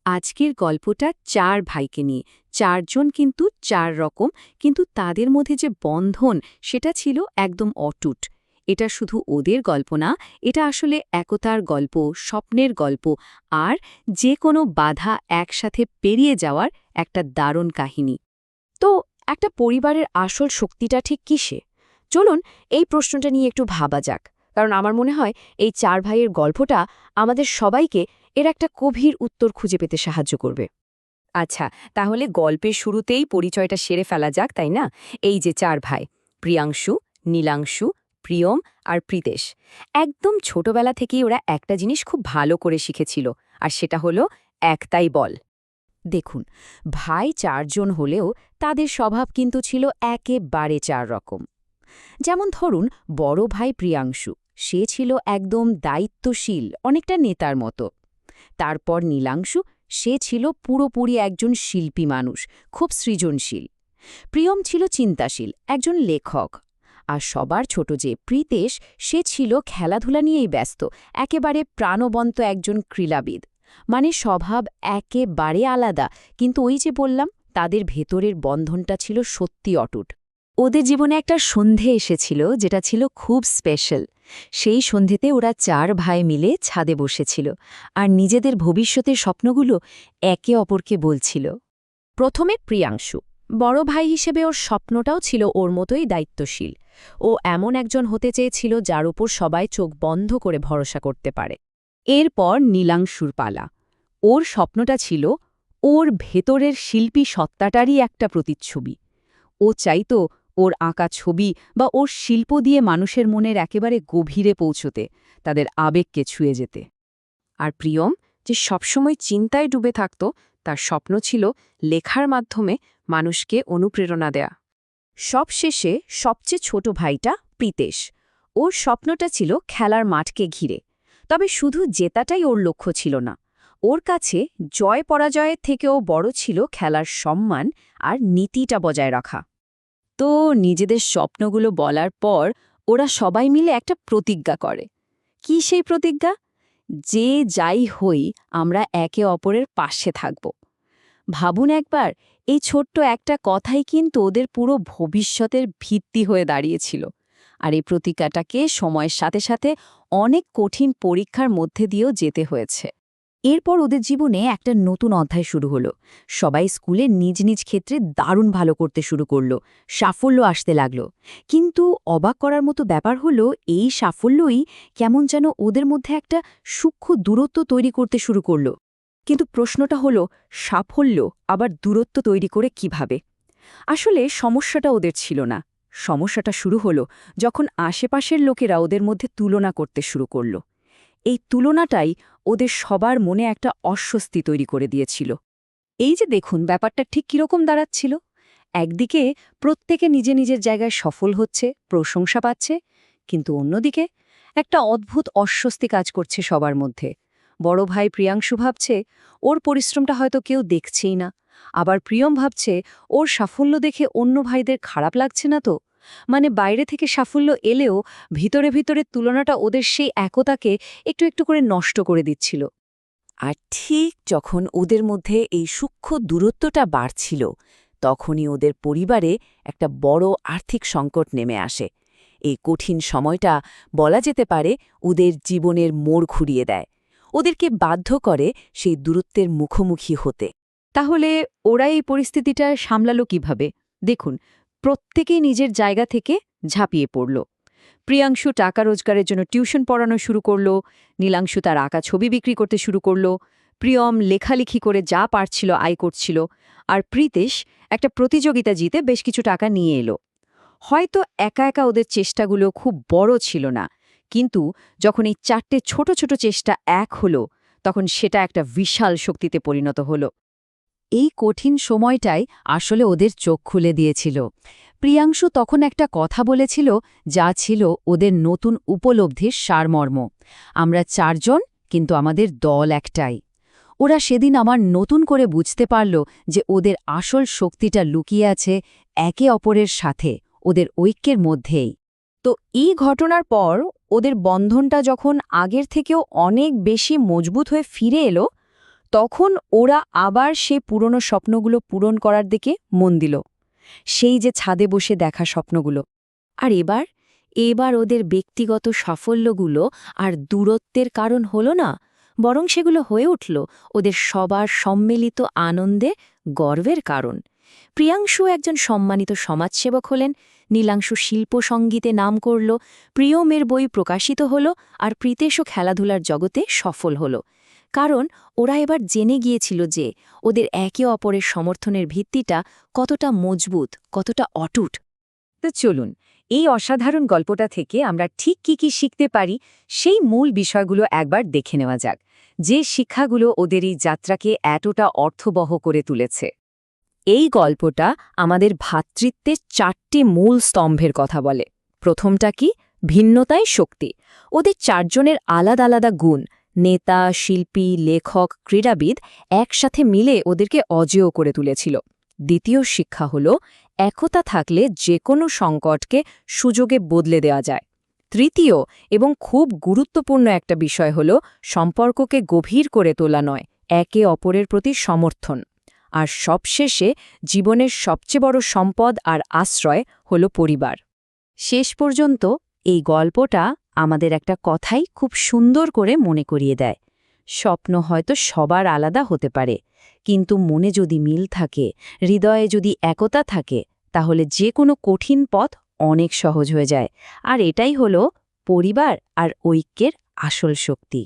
আজকের গল্পটা ৪ ভাইকে নিয়ে। ৪ জন কিন্তু ৪ রকম, কিন্তু তাদের মধ্যে যে বন্ধন সেটা ছিল একদম অটুট। এটা শুধু ওদের গল্প না, এটা আসলে একতার গল্প, স্বপ্নের গল্প আর যে কোনো বাধা একসাথে পেরিয়ে যাওয়ার একটা দারুণ কাহিনী। তো একটা পরিবারের আসল শক্তিটা ঠিক কিসে? চলুন এই প্রশ্নটা নিয়ে একটু ভাবা যাক। কারণ আমার মনে হয় এই ৪ ভাইয়ের গল্পটা আমাদের সবাইকে এর একটা গভীর উত্তর খুঁজে পেতে সাহায্য করবে। আচ্ছা, তাহলে গল্পের শুরুতেই পরিচয়টা সেরে ফেলা যাক, তাই না? এই যে ৪ ভাই, প্রিয়াংশু, নীলাংশু, প্রিয়ম আর প্রীতেশ। একদম ছোটবেলা থেকেই ওরা একটা জিনিস খুব ভালো করে শিখেছিল, আর সেটা হলো একতাই বল। দেখুন, ভাই ৪ জন হলেও তাদের স্বভাব কিন্তু ছিল একেবারে ৪ রকম। যেমন ধরুন, বড় ভাই প্রিয়াংশু, সে ছিল একদম দায়িত্বশীল, অনেকটা নেতার মতো। তারপর নীলাংশু, সে ছিল পুরোপুরি একজন শিল্পী মানুষ, খুব সৃজনশীল। প্রিয়ম ছিল চিন্তাশীল, একজন লেখক। আর সবার ছোট যে প্রীতেশ, সে ছিল খেলাধুলা নিয়েই ব্যস্ত, একেবারে প্রাণবন্ত একজন ক্রীড়াবিদ। মানে স্বভাব একেবারে আলাদা, কিন্তু ওই যে বললাম, তাদের ভেতরের বন্ধনটা ছিল সত্যি অটুট। ওদের জীবনে একটা সন্ধে এসেছিল যেটা ছিল খুব স্পেশাল। সেই সন্ধেতে ওরা ৪ ভাই মিলে ছাদে বসেছিল আর নিজেদের ভবিষ্যতের স্বপ্নগুলো একে অপরকে বলছিল। প্রথমে প্রিয়াংশু, বড় ভাই হিসেবে ওর স্বপ্নটাও ছিল ওর মতোই দায়িত্বশীল। ও এমন একজন হতে চেয়েছিল যার উপর সবাই চোখ বন্ধ করে ভরসা করতে পারে। এরপর নীলাংশুর পালা। ওর স্বপ্নটা ছিল ওর ভেতরের শিল্পী সত্তাটারই একটা প্রতিচ্ছবি। ও চাইতো ওর আঁকা ছবি বা ওর শিল্প দিয়ে মানুষের মনের একেবারে গভীরে পৌঁছতে, তাদের আবেগকে ছুঁয়ে যেতে। আর প্রিয়ম, যে সবসময় চিন্তায় ডুবে থাকত, তার স্বপ্ন ছিল লেখার মাধ্যমে মানুষকে অনুপ্রেরণা দেয়া। সবশেষে সবচেয়ে ছোট ভাইটা প্রীতেশ, ওর স্বপ্নটা ছিল খেলার মাঠকে ঘিরে। তবে শুধু জেতাটাই ওর লক্ষ্য ছিল না। ওর কাছে জয় পরাজয়ের থেকেও বড় ছিল খেলার সম্মান আর নীতিটা বজায় রাখা। তো নিজেদের স্বপ্নগুলো বলার পর ওরা সবাই মিলে একটা প্রতিজ্ঞা করে। কি সেই প্রতিজ্ঞা? যে যাই হই, আমরা একে অপরের পাশে থাকব। ভাবুন একবার, এই ছোট্ট একটা কথাই কিন্তু ওদের পুরো ভবিষ্যতের ভিত্তি হয়ে দাঁড়িয়েছিল। আর এই প্রতিজ্ঞাটাকে সময়ের সাথে সাথে অনেক কঠিন পরীক্ষার মধ্যে দিয়েও যেতে হয়েছে। এরপর ওদের জীবনে একটা নতুন অধ্যায় শুরু হলো। সবাই স্কুলে নিজ নিজ ক্ষেত্রে দারুণ ভালো করতে শুরু করলো, সাফল্য আসতে লাগলো। কিন্তু অবাক করার মতো ব্যাপার হলো, এই সাফল্যই কেমন যেন ওদের মধ্যে একটা সূক্ষ্ম দূরত্ব তৈরি করতে শুরু করলো। কিন্তু প্রশ্নটা হলো, সাফল্য আবার দূরত্ব তৈরি করে কিভাবে? আসলে সমস্যাটা ওদের ছিল না। সমস্যাটা শুরু হলো যখন আশেপাশের লোকেরা ওদের মধ্যে তুলনা করতে শুরু করল। এই তুলনাটাই ওদের সবার মনে একটা অস্বস্তি তৈরি করে দিয়েছিল। এই যে দেখুন, ব্যাপারটা ঠিক কীরকম দাঁড়াচ্ছিল। একদিকে প্রত্যেকে নিজে নিজের জায়গায় সফল হচ্ছে, প্রশংসা পাচ্ছে, কিন্তু অন্যদিকে একটা অদ্ভুত অস্বস্তি কাজ করছে সবার মধ্যে। বড় ভাই প্রিয়াংশু ভাবছে ওর পরিশ্রমটা হয়তো কেউ দেখছেই না। আবার প্রিয়ম ভাবছে ওর সাফল্য দেখে অন্য ভাইদের খারাপ লাগছে না তো। মানে বাইরে থেকে সাফল্য এলেও ভিতরে ভিতরে তুলনাটা ওদের সেই একতাকে একটু একটু করে নষ্ট করে দিচ্ছিল। আর ঠিক যখন ওদের মধ্যে এই সূক্ষ্ম দূরত্বটা বাড়ছিল, তখনই ওদের পরিবারে একটা বড় আর্থিক সংকট নেমে আসে। এই কঠিন সময়টা বলা যেতে পারে ওদের জীবনের মোড় ঘুরিয়ে দেয়, ওদেরকে বাধ্য করে সেই দূরত্বের মুখোমুখি হতে। তাহলে ওরা এই পরিস্থিতিটা সামলালো কিভাবে? দেখুন, প্রত্যেকেই নিজের জায়গা থেকে ঝাঁপিয়ে পড়ল। প্রিয়াংশু টাকা রোজগারের জন্য টিউশন পড়ানো শুরু করল, নীলাংশু তার আঁকা ছবি বিক্রি করতে শুরু করল, প্রিয়ম লেখালেখি করে যা পারছিল আয় করছিল, আর প্রীতেশ একটা প্রতিযোগিতা জিতে বেশ কিছু টাকা নিয়ে এলো। হয়তো একা একা ওদের চেষ্টাগুলো খুব বড় ছিল না, কিন্তু যখন এই ৪টে ছোট ছোট চেষ্টা এক হলো, তখন সেটা একটা বিশাল শক্তিতে পরিণত হলো। এই কঠিন সময়টাই আসলে ওদের চোখ খুলে দিয়েছিল। প্রিয়াংশু তখন একটা কথা বলেছিল, যা ছিল ওদের নতুন উপলব্ধির সারমর্ম। আমরা ৪ জন, কিন্তু আমাদের দল একটাই। ওরা সেদিন আমার নতুন করে বুঝতে পারল যে ওদের আসল শক্তিটা লুকিয়ে আছে একে অপরের সাথে, ওদের ঐক্যের মধ্যেই। তো এই ঘটনার পর ওদের বন্ধনটা যখন আগের থেকেও অনেক বেশি মজবুত হয়ে ফিরে এলো, তখন ওরা আবার সে পুরনো স্বপ্নগুলো পূরণ করার দিকে মন দিল, সেই যে ছাদে বসে দেখা স্বপ্নগুলো। আর এবার ওদের ব্যক্তিগত সাফল্যগুলো আর দূরত্বের কারণ হলো না, বরং সেগুলো হয়ে উঠল ওদের সবার সম্মিলিত আনন্দে গর্বের কারণ। প্রিয়াংশু একজন সম্মানিত সমাজসেবক হলেন, নীলাংশু শিল্পসঙ্গীতে নাম করল, প্রিয়মের বই প্রকাশিত হল, আর প্রীতেশও খেলাধুলার জগতে সফল হল। কারণ ওরা এবার জেনে গিয়েছিল যে ওদের একে অপরের সমর্থনের ভিত্তিটা কতটা মজবুত, কতটা অটুট। তো চলুন, এই অসাধারণ গল্পটা থেকে আমরা ঠিক কি শিখতে পারি সেই মূল বিষয়গুলো একবার দেখে নেওয়া যাক, যে শিক্ষাগুলো ওদের এই যাত্রাকে এতটা অর্থবহ করে তুলেছে। এই গল্পটা আমাদের ভ্রাতৃত্বের 4টি মূল স্তম্ভের কথা বলে। প্রথমটা কি? ভিন্নতায় শক্তি। ওদের 4 জনের আলাদা আলাদা গুণ, নেতা, শিল্পী, লেখক, ক্রীড়াবিদ, একসাথে মিলে ওদেরকে অজেয় করে তুলেছিল। দ্বিতীয় শিক্ষা হল একতা থাকলে যে কোনো সংকটকে সুযোগে বদলে দেওয়া যায়। তৃতীয় এবং খুব গুরুত্বপূর্ণ একটা বিষয় হল সম্পর্ককে গভীর করে তোলা নয়, একে অপরের প্রতি সমর্থন। আর সবশেষে জীবনের সবচেয়ে বড় সম্পদ আর আশ্রয় হল পরিবার। শেষ পর্যন্ত এই গল্পটা আমাদের একটা কথাই খুব সুন্দর করে মনে করিয়ে দেয়, স্বপ্ন হয়তো সবার আলাদা হতে পারে, কিন্তু মনে যদি মিল থাকে, হৃদয়ে যদি একতা থাকে, তাহলে যে কোনো কঠিন পথ অনেক সহজ হয়ে যায়। আর এটাই হলো পরিবার আর ঐক্যের আসল শক্তি।